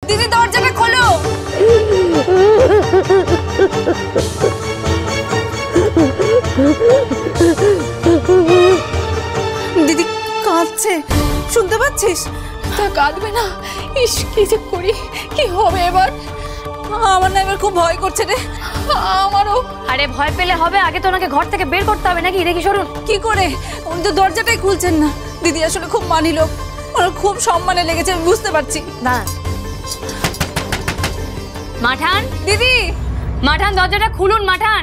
দিদি দরজাটা খোলো। দিদি কাঁদছে, শুনতে পাচ্ছিস? তা কাঁদবে না? ইস কি যে করি, কি হবে এবার? আমার না এবার খুব ভয় করছে রে। আমারও। আরে ভয় পেলে হবে, আগে তো ওনাকে ঘর থেকে বের করতে হবে নাকি? দেখি সরুন। কি করে? উনি তো দরজাটাই খুলছেন না। দিদি আসলে খুব মানি লোক, ওনার খুব সম্মানে লেগেছে, আমি বুঝতে পারছি। না মাঠান, দিদি মাঠান দরজাটা খুলুন। মাঠান,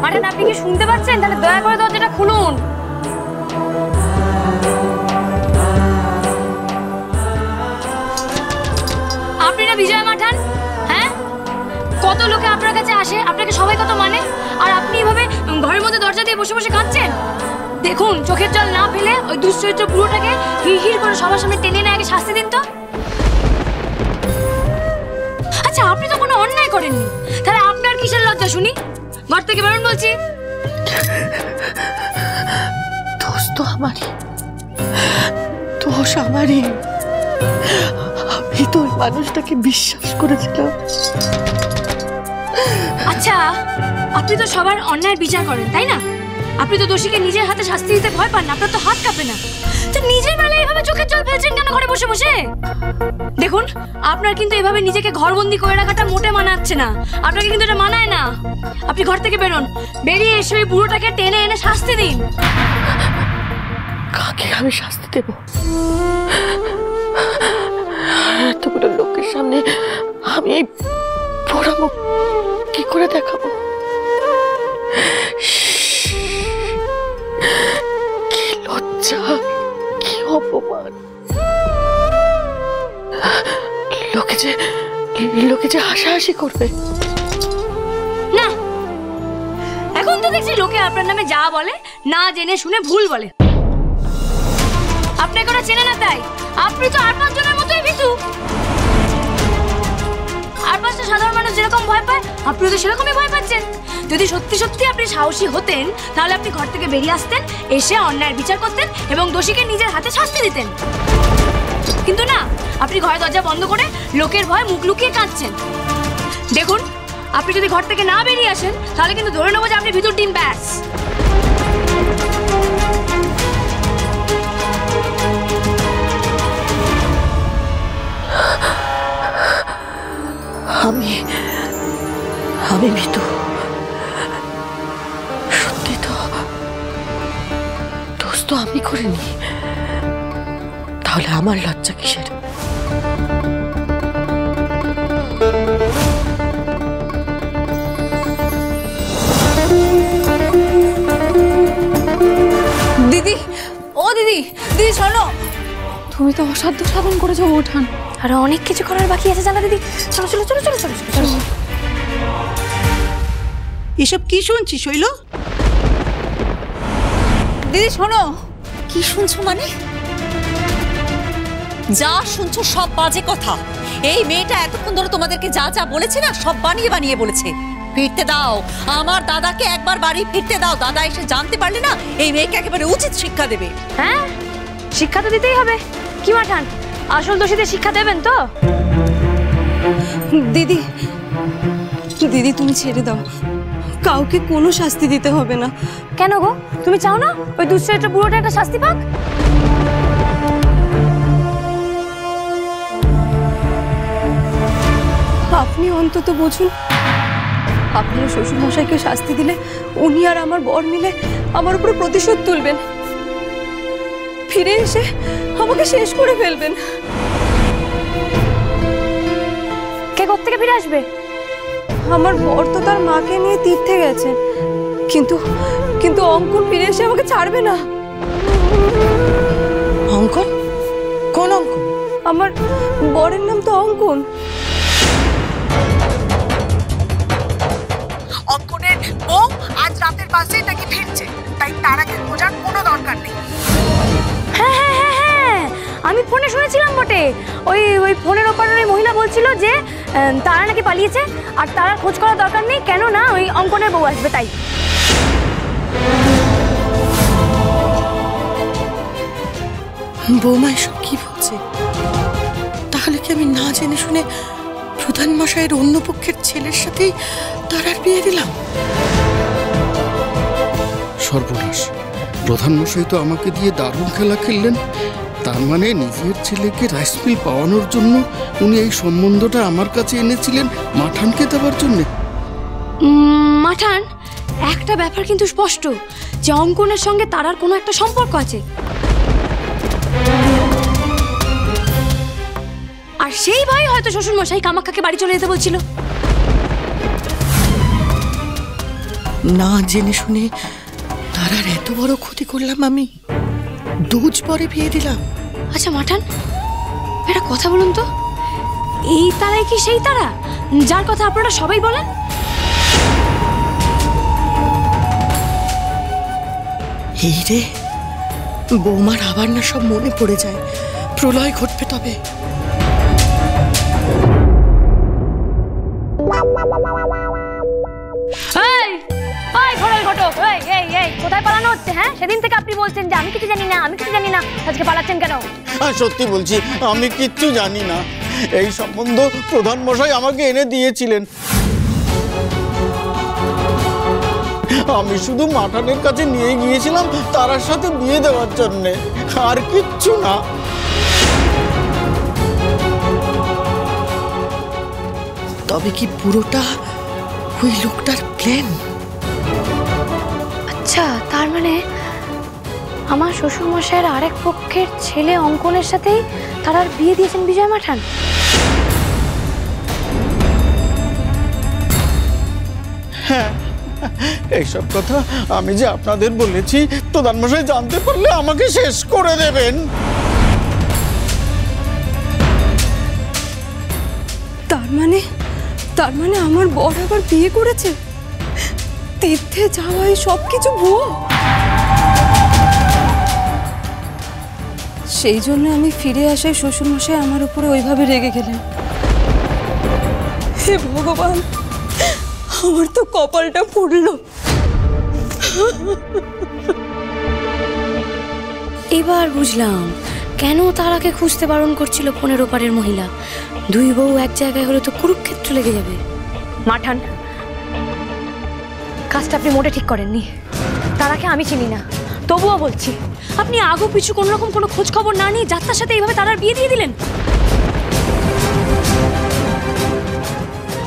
মাঠান আপনি কি শুনতে পাচ্ছেন? তাহলে দয়া করে দরজাটা খুলুন। আপনি না বিজয় মাঠান? হ্যাঁ, কত লোকে আপনার কাছে আসে, আপনাকে সবাই কত মানে, আর আপনি এভাবে ঘরের মধ্যে দরজা দিয়ে বসে বসে কাঁদছেন। দেখুন, চোখের জল না ফেলে ওই দুশ্চরিত্র পুরোটাকে হিড় হিড় করে সবার সামনে টেনে নিয়ে আগে শাস্তি দিন তো। আচ্ছা, আপনি তো কোনো অন্যায় করেননি, তাহলে আপনার কিসের লজ্জা শুনি? ঘর থেকে বেরোন বলছি। দোষ তো আমারই, দোষ আমারই। আমি তো ওই মানুষটাকে বিশ্বাস করেছিলাম। আচ্ছা, আপনি তো সবার অন্যায়ের বিচার করেন, তাই না? আপনি তো দোষীকে নিজের হাতে শাস্তি দিতে ভয় পান না, আপনার তো হাত কাঁপে না। তো নিজের বেলায় এভাবে চোখের জল ফেলছেন কেন ঘরে বসে বসে? দেখুন, আপনার কিন্তু এভাবে নিজেকে ঘরবন্দি করে রাখাটা মোটে মানাচ্ছে না, আপনাকে কিন্তু এটা মানায় না। আপনি ঘর থেকে বেরোন, বেরিয়ে এসে ওই বুড়োটাকে টেনে এনে শাস্তি দিন। কাকে আমি শাস্তি দেব? এতগুলো লোকের সামনে আমি এই পোড়া মুখ কি করে দেখাবো? কি লজ্জা, কি অপমান! লোকে যে হাসাহাসি করবে। না, এখন তো দেখছি লোকে আপনার নামে যা বলে না জেনে শুনে ভুল বলে। আপনাকে ওরা চেনে না, তাই আপনি তো আর পাঁচজনের মতোই ভীতু। আর পাঁচটা সাধারণ মানুষ যেরকম ভয় পায়, আপনি তো সেরকমই ভয় পাচ্ছেন। যদি সত্যি সত্যি আপনি সাহসী হতেন, তাহলে আপনি ঘর থেকে বেরিয়ে আসতেন, এসে অন্যায়ের বিচার করতেন এবং দোষীকে নিজের হাতে শাস্তি দিতেন। কিন্তু না, আপনি ঘরের দরজা বন্ধ করে লোকের ভয় মুখ লুকিয়ে কাঁদছেন। দেখুন, আপনি যদি ঘর থেকে না বেরিয়ে আসেন, তাহলে কিন্তু ধরে নেবো যে আপনি ভিতর টিম ব্যাস। আমি ভীতু, সত্যি তো। দোষ তো আমি করিনি, তাহলে আমার লজ্জা কিসের? দিদি, ও দিদি, দিদি শোনো। তুমি তো অসাধ্য সাধন করেছো ওঠান, আর অনেক কিছু করার বাকি আছে জানা দিদি। চলো চলো চলো চলো চলো চলো। এসব কি শুনছি শৈল? দিদি শোনো। কি শুনছো মানে? যা শুনছো সব বাজে কথা। এই মেয়েটা এতক্ষণ ধরে তোমাদেরকে যা যা বলেছে না, সব বানিয়ে বানিয়ে বলেছে। ফিরতে দাও, আমার দাদাকে একবার বাড়ি ফিরতে দাও। দাদা এসে জানতে পারলে না, এই মেয়েকে একেবারে উচিত শিক্ষা দেবে। হ্যাঁ, শিক্ষা তো দিতেই হবে। কি মাঠান, আসল দোষীদের শিক্ষা দেবেন তো? দিদি, দিদি তুমি ছেড়ে দাও, কাউকে কোনো শাস্তি দিতে হবে না। কেন গো, তুমি চাও না ওই দুশ্চরিত্র বুড়োটা একটা শাস্তি পাক? আপনি অন্তত বুঝুন, আপনার শ্বশুর মশাইকে শাস্তি দিলে উনি আর আমার বর মিলে আমার উপরে প্রতিশোধ তুলবেন, ফিরে এসে আমাকে শেষ করে ফেলবেন। কে কোত্থেকে ফিরে আসবে? আমার বর তো তার মাকে নিয়ে তীর্থে গেছে, কিন্তু কিন্তু অঙ্কন ফিরে এসে আমাকে ছাড়বে না। অঙ্কন? কোন অঙ্কন? আমার বরের নাম তো অঙ্কন। অঙ্কনের বউ আজ রাতের বাসে নাকি ফিরছে, তাই তার আগে খোঁজার কোনো দরকার নেই। হ্যাঁ হ্যাঁ হ্যাঁ হ্যাঁ, আমি ফোনে শুনেছিলাম বটে। ওই ফোনের ওপারের ওই মহিলা বলছিল যে তারা নাকি পালিয়েছে, আর তারা খোঁজ করার দরকার নেই, কেন না ওই অঙ্কনের বউ আসবে তাই। বৌমা এসব কি বলছে? তাহলে কি আমি না জেনে শুনে প্রধান মশাইয়ের অন্য পক্ষের ছেলের সাথেই তারার বিয়ে দিলাম? সর্বনাশ, প্রধান মশাই তো আমাকে দিয়ে দারুণ খেলা খেললেন। তার মানে নিজের ছেলেকে রাইস মিল পাওয়ানোর জন্য উনি এই সম্বন্ধটা আমার কাছে এনেছিলেন মাঠানকে দেওয়ার জন্য। মাঠান, একটা ব্যাপার কিন্তু স্পষ্ট যে অঙ্কনের সঙ্গে তারার কোনো একটা সম্পর্ক আছে, আর সেই ভয়ে হয়তো শ্বশুর মশাই কামাখ্যাকে বাড়ি চলে যেতে বলছিল। না জেনে শুনে তারার এত বড় ক্ষতি করলাম আমি, দুজ পরে বিয়ে দিলাম। আচ্ছা মাঠান, একটা কথা বলুন তো, এই তারাই কি সেই তারা যার কথা আপনারা সবাই বলেন? এই রে, বৌমার আবার না সব মনে পড়ে যায়, প্রলয় ঘটবে তবে। কোথায় পালানো হচ্ছে? হ্যাঁ, সেদিন থেকে আপনি বলছেন যে আমি কিছু জানি না, আমি কিছু জানি না, আজকে পালাচ্ছেন কেন? সত্যি বলছি, আমি কিচ্ছু জানি না। এই সম্বন্ধ প্রধান মশাই আমাকে এনে দিয়েছিলেন। আমি শুধু মাঠানের কাছে নিয়ে গিয়েছিলাম তারার সাথে বিয়ে দেওয়ার জন্যে, আর কিচ্ছু না। তবে কি পুরোটা ওই লোকটার প্ল্যান? আচ্ছা, তার মানে আমার শ্বশুর মশাইয়ের আরেক পক্ষের ছেলে অঙ্কনের সাথেই তারার বিয়ে দিয়েছেন বিজয় মাঠান। হ্যাঁ, এইসব কথা আমি যে আপনাদের বলেছি, প্রধান মশাই জানতে পারলে আমাকে শেষ করে দেবেন। তার মানে আমার বর আবার বিয়ে করেছে? তীর্থে যাওয়াই সব কিছু ভুয়ো? সেই জন্য আমি ফিরে আসায় শ্বশুরমশাই আমার উপরে ওইভাবে রেগে গেলেন। হে ভগবান, আমার তো কপালটা পুড়ল। এবার বুঝলাম কেন তারাকে খুঁজতে বারণ করছিল 15 পারের মহিলা। দুই বউ এক জায়গায় হলে তো কুরুক্ষেত্র লেগে যাবে। মাঠান, কাজটা আপনি মোটে ঠিক করেননি। তারাকে আমি চিনি না, তবুও বলছি, আপনি আগু পিছু কোনো রকম কোনো খোঁজ খবর না নিয়ে যাত্রার সাথে এইভাবে তারার বিয়ে দিয়ে দিলেন।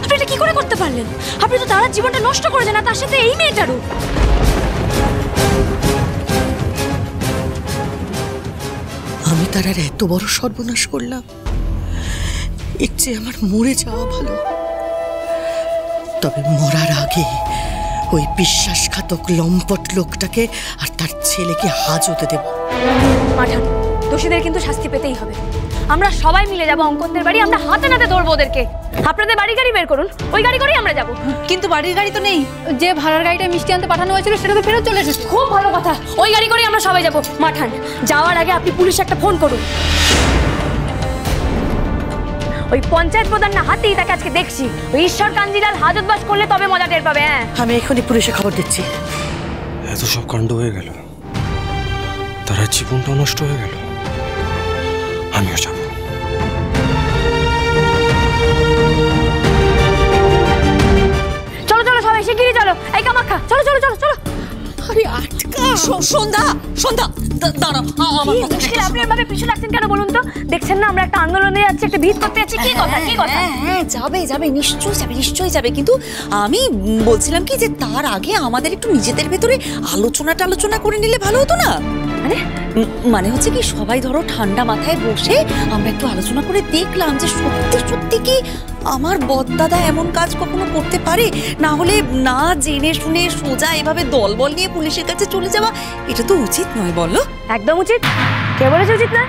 আপনি এটা কি করে করতে পারলেন? আপনি তো তারার জীবনটা নষ্ট করেছেন, আর তার সাথে এই মেয়েটারও। আমি তারার এত বড় সর্বনাশ করলাম, এর চেয়ে আমার মরে যাওয়া ভালো। তবে মরার আগে ওই বিশ্বাসঘাতক লম্পট লোকটাকে আর তার ছেলেকে হাজতে দেব। মাঠান, দোষীদের কিন্তু শাস্তি পেতেই হবে। আমরা সবাই মিলে যাবো অঙ্কনদের বাড়ি, আমরা হাতে নাতে ধরবো ওদেরকে। আপনাদের বাড়ি গাড়ি বের করুন, ওই গাড়ি করেই আমরা যাবো। কিন্তু বাড়ির গাড়ি তো নেই, যে ভাড়ার গাড়িটা মিষ্টি আনতে পাঠানো হয়েছিল সেটা তো ফেরত চলে এসেছে। খুব ভালো কথা, ওই গাড়ি করেই আমরা সবাই যাবো। মাঠান, যাওয়ার আগে আপনি পুলিশে একটা ফোন করুন। ওই পঞ্চায়েত প্রধান না হাতেই তাকে আজকে দেখছি। ওই ঈশ্বর কাঞ্জিলাল হাজতবাস করলে তবে মজা টের পাবে। হ্যাঁ, আমি এখনই পুলিশে খবর দিচ্ছি। এত সব কাণ্ড হয়ে গেল, তার জীবনটা নষ্ট হয়ে গেল। আমিও যাব। চলো চলো সবাই শিগগিরই চলো। এই কামাখ্যা, চলো চলো চলো চলো। আরে আটকা! সন্ধ্যা, দাঁড়াও, আমার কি কথা মুশকিল, আপনি এভাবে পিছু লাগছেন কেন বলুন তো? দেখছেন না আমরা একটা আন্দোলনে যাচ্ছি, একটা ভিড় করতে যাচ্ছি। কি কথা, কি কথা? হ্যাঁ, যাবে, নিশ্চয়ই যাবে। কিন্তু আমি বলছিলাম কি যে তার আগে আমাদের একটু নিজেদের ভেতরে আলোচনা করে নিলে ভালো হতো না? মানে হচ্ছে কি, সবাই ধরো ঠান্ডা মাথায় বসে আমরা একটু আলোচনা করে দেখলাম যে সত্যি কি আমার বদদাদা এমন কাজ কখনো করতে পারে? না হলে না জেনে শুনে সোজা এভাবে দলবল নিয়ে পুলিশের কাছে চলে যাওয়া, এটা তো উচিত নয়, বলো? একদম উচিত। কে বলেছে উচিত না?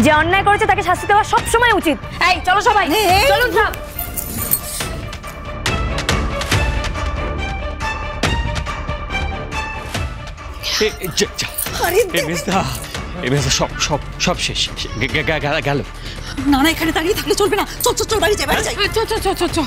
যে অন্যায় করেছে তাকে শাস্তি দেওয়া সবসময় উচিত। এই চলো সবাই, চলুন সব। সব শেষ গেল। না, এখানে দাঁড়িয়ে থাকলে চলবে না। চল বাড়ি যাই। চল।